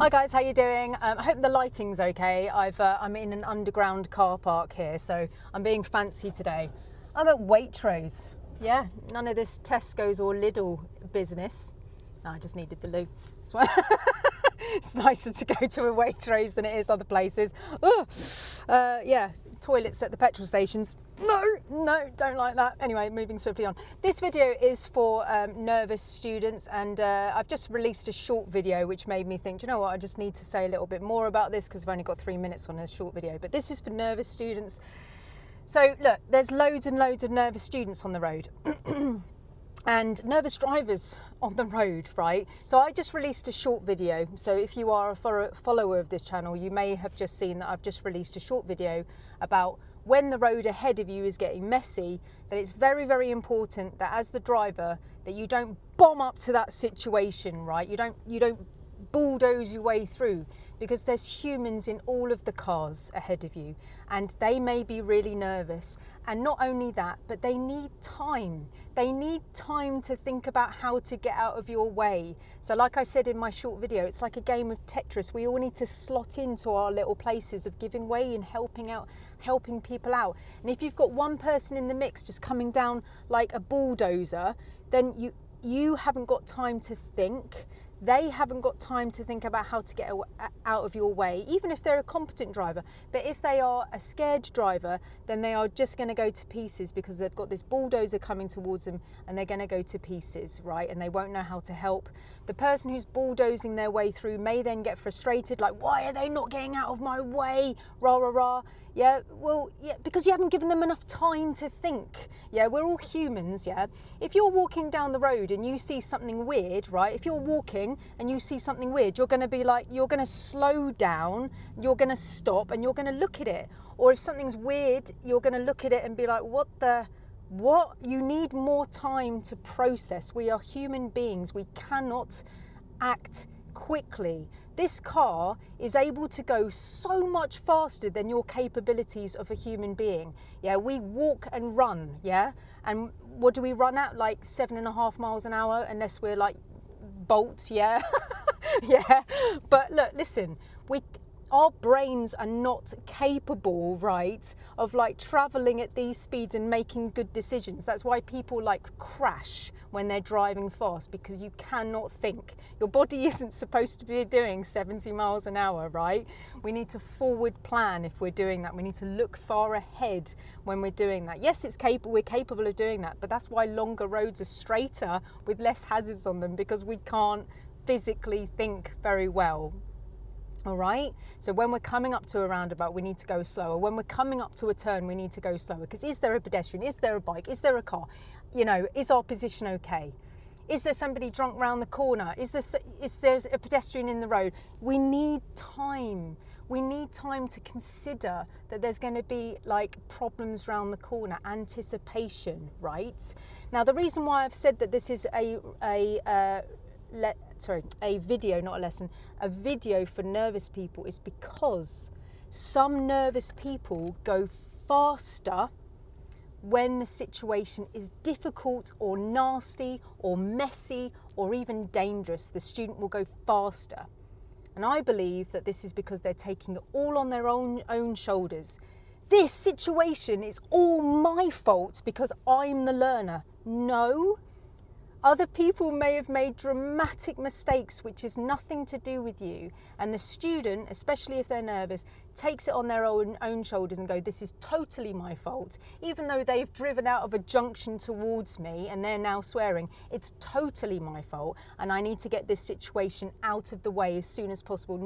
Hi guys, how you doing? I hope the lighting's okay. I'm in an underground car park here, so I'm being fancy today. I'm at Waitrose. Yeah, none of this Tesco's or Lidl business. No, I just needed the loo. It's nicer to go to a Waitrose than it is other places. Yeah, toilets at the petrol stations. No, don't like that. Anyway, moving swiftly on. This video is for nervous students, and I've just released a short video which made me think, do you know what, I just need to say a little bit more about this because I've only got 3 minutes on a short video. But this is for nervous students. So look, there's loads and loads of nervous students on the road. And nervous drivers on the road, right? So I just released a short video. So if you are a follower of this channel, you may have just seen that I've just released a short video about when the road ahead of you is getting messy, that it's very, very important that as the driver, that you don't bomb up to that situation, right? You don't bulldoze your way through, because there's humans in all of the cars ahead of you and they may be really nervous. And not only that, but they need time. They need time to think about how to get out of your way. So like I said in my short video, it's like a game of Tetris. We all need to slot into our little places of giving way and helping people out. And if you've got one person in the mix just coming down like a bulldozer, then you haven't got time to think. They haven't got time to think about how to get out of your way, even if they're a competent driver. But if they are a scared driver, then they are just going to go to pieces because they've got this bulldozer coming towards them and they're going to go to pieces, right? And they won't know how to help. The person who's bulldozing their way through may then get frustrated, like, why are they not getting out of my way? Rah, rah, rah. Yeah, well, yeah, because you haven't given them enough time to think. Yeah, we're all humans, yeah? If you're walking down the road and you see something weird, right? If you're walking and you see something weird, you're going to be like, you're going to slow down, you're going to stop and you're going to look at it. Or if something's weird, you're going to look at it and be like, what? You need more time to process. We are human beings. We cannot act quickly. This car is able to go so much faster than your capabilities of a human being. Yeah, we walk and run, yeah? And what do we run at? Like 7.5 miles an hour, unless we're like Bolt, yeah? Yeah, but look, listen, our brains are not capable, right, of like traveling at these speeds and making good decisions. That's why people like crash when they're driving fast, because you cannot think. Your body isn't supposed to be doing 70 miles an hour, right? We need to forward plan if we're doing that. We need to look far ahead when we're doing that. Yes, we're capable of doing that, but that's why longer roads are straighter with less hazards on them, because we can't physically think very well. All right, so when we're coming up to a roundabout, we need to go slower. When we're coming up to a turn, we need to go slower, because is there a pedestrian? Is there a bike? Is there a car? You know, is our position okay? Is there somebody drunk round the corner? Is there a pedestrian in the road? We need time. We need time to consider that there's going to be like problems round the corner, anticipation, right? Now, the reason why I've said that this is a video, not a lesson, a video for nervous people, is because some nervous people go faster when the situation is difficult or nasty or messy or even dangerous. The student will go faster. And I believe that this is because they're taking it all on their own shoulders. This situation is all my fault because I'm the learner. No. Other people may have made dramatic mistakes, which is nothing to do with you. And the student, especially if they're nervous, takes it on their own shoulders and go, this is totally my fault. Even though they've driven out of a junction towards me and they're now swearing, it's totally my fault and I need to get this situation out of the way as soon as possible.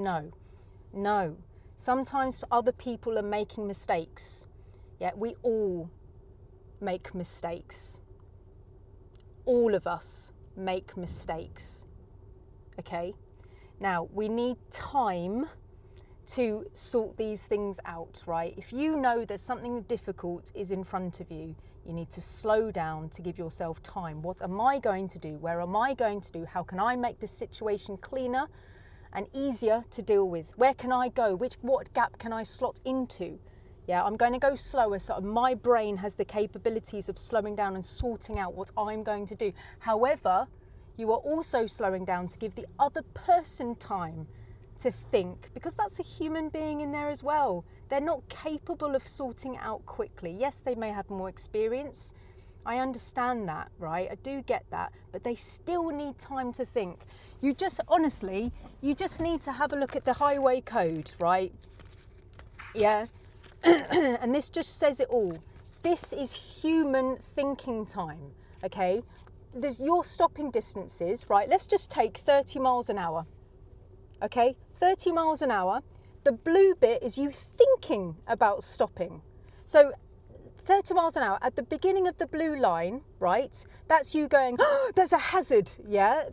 No. Sometimes other people are making mistakes. Yeah, we all make mistakes. All of us make mistakes, okay? Now, we need time to sort these things out, right? If you know that something difficult is in front of you, you need to slow down to give yourself time. What am I going to do? Where am I going to do? How can I make this situation cleaner and easier to deal with? Where can I go? What gap can I slot into? Yeah, I'm going to go slower so my brain has the capabilities of slowing down and sorting out what I'm going to do. However, you are also slowing down to give the other person time to think, because that's a human being in there as well. They're not capable of sorting it out quickly. Yes, they may have more experience. I understand that, right? I do get that, but they still need time to think. You just need to have a look at the highway code, right? Yeah. And this just says it all. This is human thinking time, okay? There's your stopping distances, right? Let's just take 30 miles an hour, okay? 30 miles an hour. The blue bit is you thinking about stopping. So 30 miles an hour at the beginning of the blue line, right? That's you going, oh, there's a hazard, yeah?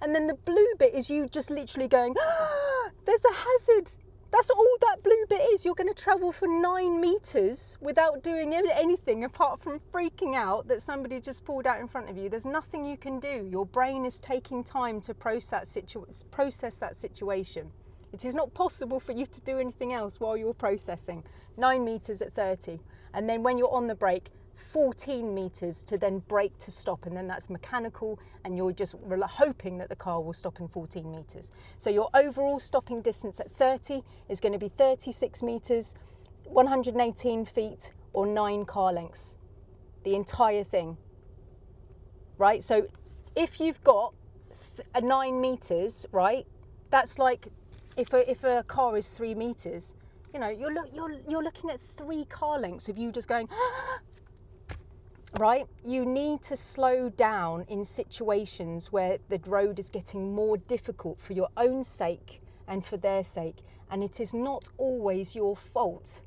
And then the blue bit is you just literally going, oh, there's a hazard. That's all that blue bit is. You're going to travel for 9 meters without doing anything apart from freaking out that somebody just pulled out in front of you. There's nothing you can do. Your brain is taking time to process that situation. It is not possible for you to do anything else while you're processing. 9 meters at 30. And then when you're on the brake, 14 meters to then brake to stop, and then that's mechanical, and you're just hoping that the car will stop in 14 meters. So your overall stopping distance at 30 is going to be 36 meters, 118 feet, or 9 car lengths. The entire thing, right? So if you've got 9 meters, right, that's like if a car is 3 meters, you know, you're looking at 3 car lengths of you just going, right? You need to slow down in situations where the road is getting more difficult for your own sake and for their sake. And it is not always your fault.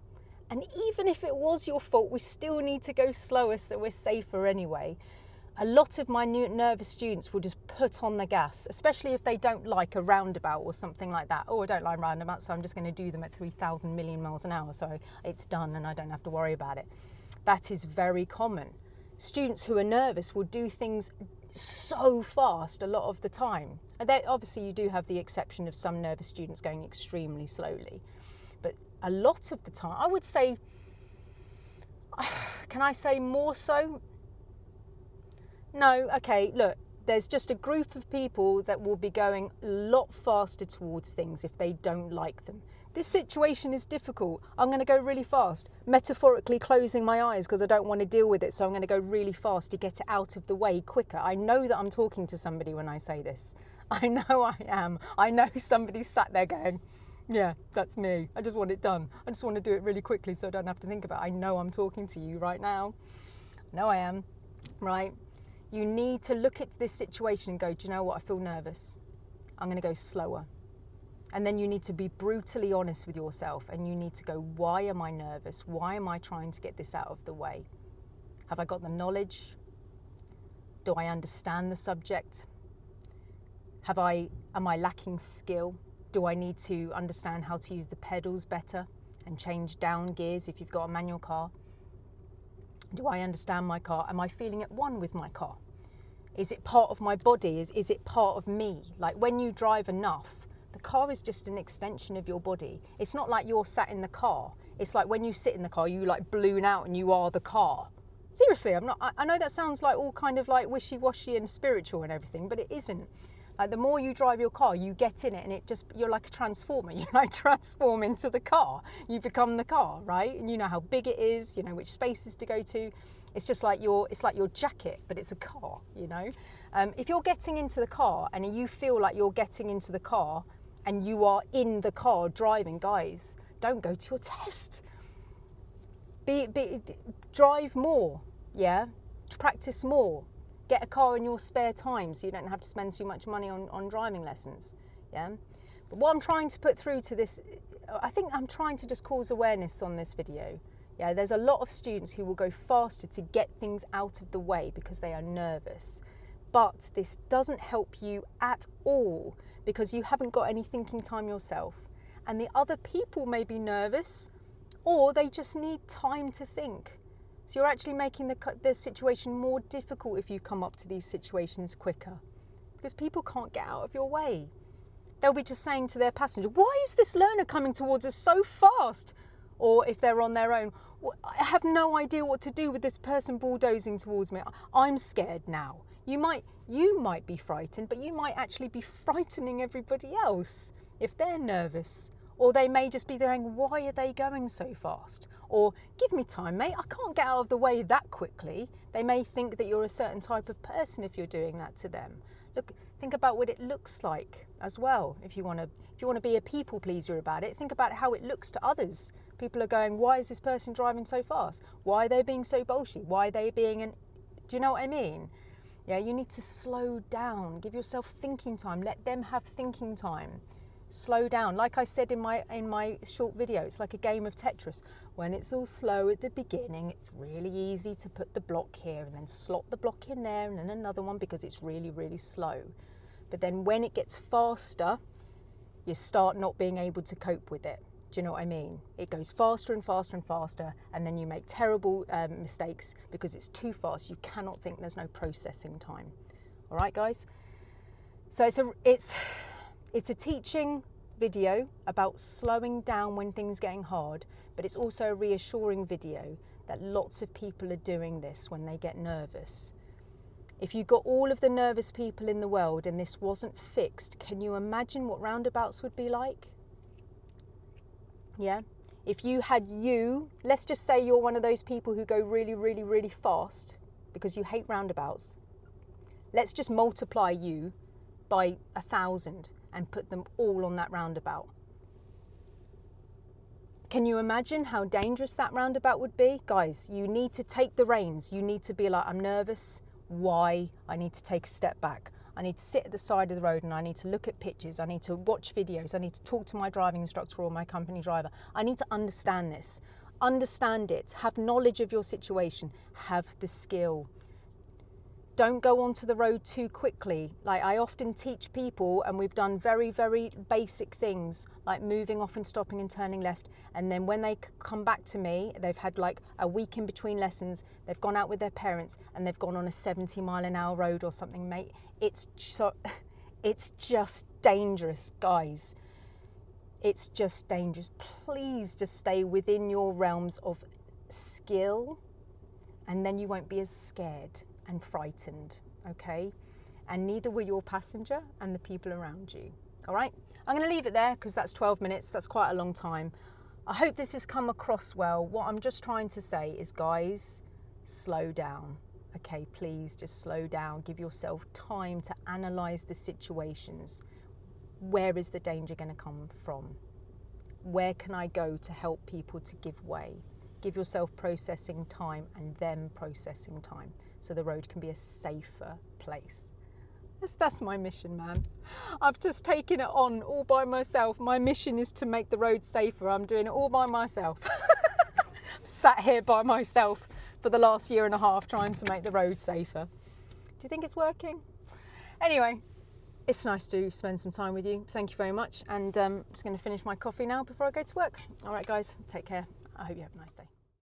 And even if it was your fault, we still need to go slower so we're safer anyway. A lot of my nervous students will just put on the gas, especially if they don't like a roundabout or something like that. Oh, I don't like roundabouts, so I'm just going to do them at 3,000 million miles an hour, so it's done and I don't have to worry about it. That is very common. Students who are nervous will do things so fast a lot of the time. And obviously you do have the exception of some nervous students going extremely slowly. But a lot of the time, I would say, can I say more so? No, okay, look, there's just a group of people that will be going a lot faster towards things if they don't like them. This situation is difficult. I'm going to go really fast, metaphorically closing my eyes because I don't want to deal with it. So I'm going to go really fast to get it out of the way quicker. I know that I'm talking to somebody when I say this. I know I am. I know somebody sat there going, yeah, that's me. I just want it done. I just want to do it really quickly so I don't have to think about it. I know I'm talking to you right now. No, I am. Right? You need to look at this situation and go, do you know what? I feel nervous. I'm going to go slower. And then you need to be brutally honest with yourself and you need to go, why am I nervous? Why am I trying to get this out of the way? Have I got the knowledge? Do I understand the subject? Am I lacking skill? Do I need to understand how to use the pedals better and change down gears if you've got a manual car? Do I understand my car? Am I feeling at one with my car? Is it part of my body? Is it part of me? Like when you drive enough, the car is just an extension of your body. It's not like you're sat in the car. It's like when you sit in the car, you like balloon out and you are the car. Seriously, I know that sounds like all kind of like wishy-washy and spiritual and everything, but it isn't. Like the more you drive your car, you get in it and you're like a transformer. You like transform into the car. You become the car, right? And you know how big it is, you know which spaces to go to. It's just like your jacket, but it's a car, you know? If you're getting into the car and you feel like you're getting into the car and you are in the car driving, guys, don't go to your test. Drive more, yeah? Practice more. Get a car in your spare time so you don't have to spend too much money on driving lessons, yeah? But what I'm trying to put through to this, I think I'm trying to just cause awareness on this video. Yeah, there's a lot of students who will go faster to get things out of the way because they are nervous. But this doesn't help you at all because you haven't got any thinking time yourself. And the other people may be nervous or they just need time to think. So you're actually making the situation more difficult if you come up to these situations quicker because people can't get out of your way. They'll be just saying to their passenger, why is this learner coming towards us so fast? Or if they're on their own, I have no idea what to do with this person bulldozing towards me. I'm scared now. You might be frightened, but you might actually be frightening everybody else. if they're nervous, or they may just be going, why are they going so fast? Or give me time, mate, I can't get out of the way that quickly. They may think that you're a certain type of person if you're doing that to them. Look, think about what it looks like as well. If you want to be a people pleaser about it, think about how it looks to others. People are going, why is this person driving so fast? Why are they being so bolshy? Why are they being do you know what I mean? Yeah, you need to slow down. Give yourself thinking time. Let them have thinking time. Slow down. Like I said in my short video, it's like a game of Tetris. When it's all slow at the beginning, it's really easy to put the block here and then slot the block in there and then another one because it's really, really slow. But then when it gets faster, you start not being able to cope with it. Do you know what I mean? It goes faster and faster and faster, and then you make terrible mistakes because it's too fast. You cannot think, there's no processing time. All right, guys? So it's a teaching video about slowing down when things are getting hard, but it's also a reassuring video that lots of people are doing this when they get nervous. If you got all of the nervous people in the world and this wasn't fixed, can you imagine what roundabouts would be like? Yeah? If you had let's just say you're one of those people who go really, really, really fast because you hate roundabouts. Let's just multiply you by 1,000 and put them all on that roundabout. Can you imagine how dangerous that roundabout would be? Guys, you need to take the reins. You need to be like, I'm nervous. Why? I need to take a step back. I need to sit at the side of the road and I need to look at pictures. I need to watch videos. I need to talk to my driving instructor or my company driver. I need to understand this. Understand it. Have knowledge of your situation. Have the skill. Don't go onto the road too quickly. Like I often teach people, and we've done very, very basic things like moving off and stopping and turning left. And then when they come back to me, they've had like a week in between lessons, they've gone out with their parents and they've gone on a 70-mile-an-hour road or something, mate. It's just dangerous, guys. It's just dangerous. Please just stay within your realms of skill, and then you won't be as scared and frightened, okay? And neither will your passenger and the people around you. All right, I'm going to leave it there because that's 12 minutes. That's quite a long time. I hope this has come across well. What I'm just trying to say is, guys, slow down. Okay, please just slow down. Give yourself time to analyze the situations. Where is the danger going to come from? Where can I go to help people to give way? Give yourself processing time and them processing time so the road can be a safer place. That's my mission, man. I've just taken it on all by myself. My mission is to make the road safer. I'm doing it all by myself. Sat here by myself for the last 1.5 years trying to make the road safer. Do you think it's working? Anyway, it's nice to spend some time with you. Thank you very much. And I'm just going to finish my coffee now before I go to work. All right, guys, take care. I hope you have a nice day.